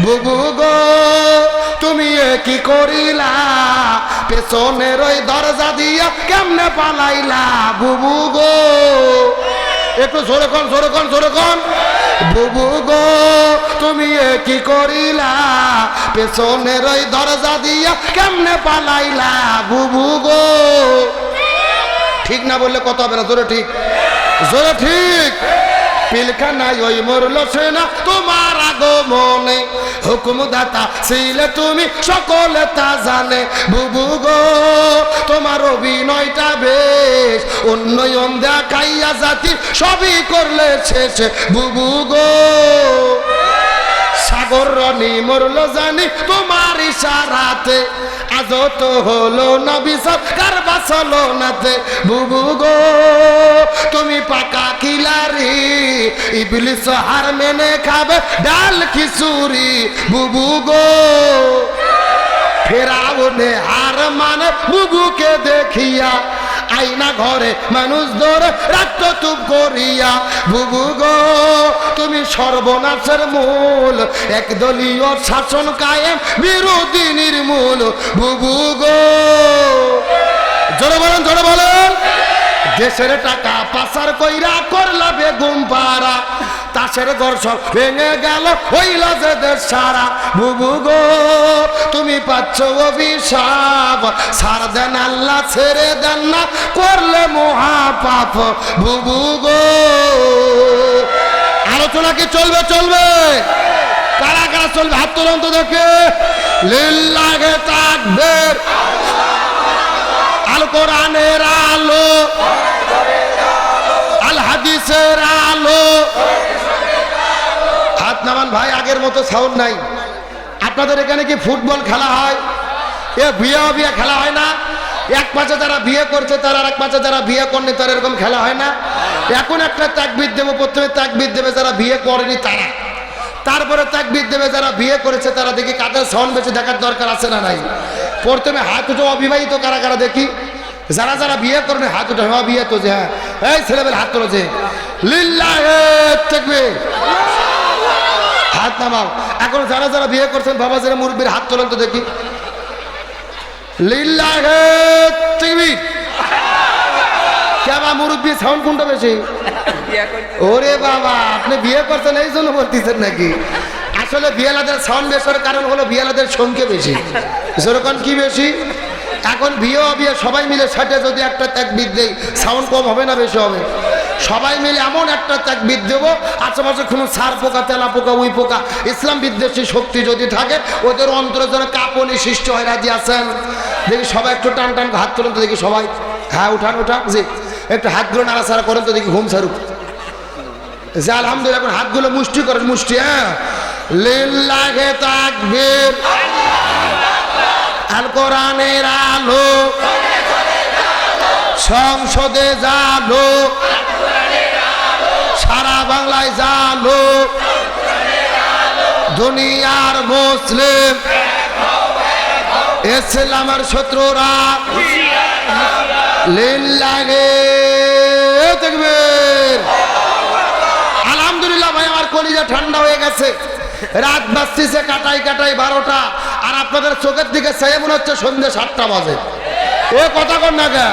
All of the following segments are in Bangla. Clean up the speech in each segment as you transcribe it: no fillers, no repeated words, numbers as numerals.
বুবু গো তুমি কি করিলা, পেছনের ওই দরজা দিয়া কেমনে পালাইলা, বুবু গো একটু জোরে কোন জোরে কোন জোরে কোন। বুবু গো তুমি কি করিলা, পেছনের ওই দরজা দিয়া কেমনে পালাইলা, বুবু গো। ঠিক না বললে কত হবে না, জোরে ঠিক জোরে ঠিক। পিলখানায় ওই মরল সেনা তোমার আগমনে, হুকুমদাতা ছিলে তুমি সকলে তা জানে, বুবু গো তোমার অভিনয়টা বেশ, উন্নয়ন দেখাইয়া জাতি সবই করলে শেষে, বুবু গো। সাগর রনি মরল জানি তোমার ইশারাতে, আজও তো হলো না বিচার কার বাঁচলো নাতে, বুবু গো তুমি পাকা খিলাড়ি, ইবলিস হার মেনে খাবে ডাল খিচুড়ি, বুবু গো। ফেরাউনে হার মানে বুবুকে দেখিয়া, আইনা ঘরে মানুষ ধরে রাখতো চুপ করিয়া, বুবু গো তুমি সর্বনাশের মূল, একদলীয় শাসন কায়েম বিরোধী নির্মূল, বুবু গো। জোরে বলেন জোরে বলেন। দেশের টাকা পাচার কইরা করলা বেগুম পাড়া, তাসের ঘর সব ভেঙে গেল হইল যে দেশ সারা, বুবু গো তুমি পাচ্ছ অভিশাপ, ছাড় দেন আল্লাহ ছেড়ে দেন না করলে মহাপাপ, বুবু গো। আলোচনা কি চলবে চলবে, কারা কারা চলবে হাত তোলেন তো দেখে। লিল্লাহে তাকবীর, আল কোরআনের আলো, আল হাদিসের আলো। হাত নামান ভাই, আগের মতো সাউন্ড নাই। আপনাদের এখানে কি ফুটবল খেলা হয়? এ বিয়ে বিয়ে খেলা হয় না? এক পাশে যারা বিয়ে করছে তার আর এক পাশে যারা বিয়ে করেনি তার এরকম খেলা হয় না? এখন একটা তাকবীর দেবো, প্রথমে তাকবীর দেবে যারা বিয়ে করেনি তারা, তারপরে তাকবীর দেবে যারা বিয়ে করেছে তারা। দেখি কাদের সাউন্ড বেশি দেখার দরকার আছে না নাই? প্রথমে হাত উঠো অবিবাহিত কারা কারা দেখি, যারা যারা বিয়ে করেনি হাত উঠে। হ্যাঁ বিয়ে তো যে, হ্যাঁ এই ছেলেবেলা হাত তোলো যে, লিল্লাহে তাকবীর, হাত নামাও। এখন যারা যারা বিয়ে করছেন বাবা যারা মুরব্বীর হাত তোলেন তো দেখি, লিল্লাহে তাকবীর। কেবা মুরব্বী সাউন্ড কোনটা বেশি? ওরে বাবা আপনি বিয়ে করছেন এই জন্য বলতেছেন নাকি? আসলে বিয়েলাদের সাউন্ড বেশির কারণ হলো বিয়েলাদের সংখ্যা বেশি। যেরকম কি বেশি, এখন বিয়ে সবাই মিলে সাথে যদি একটা তাকবীর দেই সাউন্ড কম হবে না বেশি হবে? সবাই মিলে এমন একটা তাকবীর দেবো আশেপাশে কোনো সার পোকা তেলা পোকা উই পোকা ইসলাম বিদ্বেষী শক্তি যদি থাকে ওদের অন্তরে যেন কাঁপনি সৃষ্টি হয়। রাজি আছেন? দেখি সবাই একটু টান টান হাত তুলেন তো দেখি সবাই। হ্যাঁ উঠান উঠান, জি একটু হাতগুলো নাড়াচাড়া করেন তো দেখি ঘুম ছাড়ুক। যে আলহামদুলিল্লাহ, এখন হাতগুলো মুষ্টি করেন, মুষ্টি। হ্যাঁ লিল্লাহে তাকবীর, আল কোরআনের আলো, সংসদে জালো, সারা বাংলায় জালো, দুনিয়ার মুসলিম ইসলামের শত্রুরা লিল্লাহে তাকবীর। আলহামদুলিল্লাহ ভাই, আমার কলিজা ঠান্ডা হয়ে গেছে। রাত বাজতেছে কাটাই কাটাই 12টা, আর আপনাদের চোখের দিকে চেয়ে মনে হচ্ছে সন্ধ্যে 7টা বাজে। এ কথা কন না কে?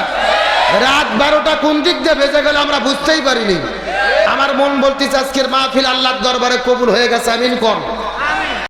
রাত 12টা কোন দিক দিয়ে বেজে গেল আমরা বুঝতেই পারিনি। আমার মন বলতেছে আজকের মাহফিল আল্লাহর দরবারে কবুল হয়ে গেছে, আমিন কোন।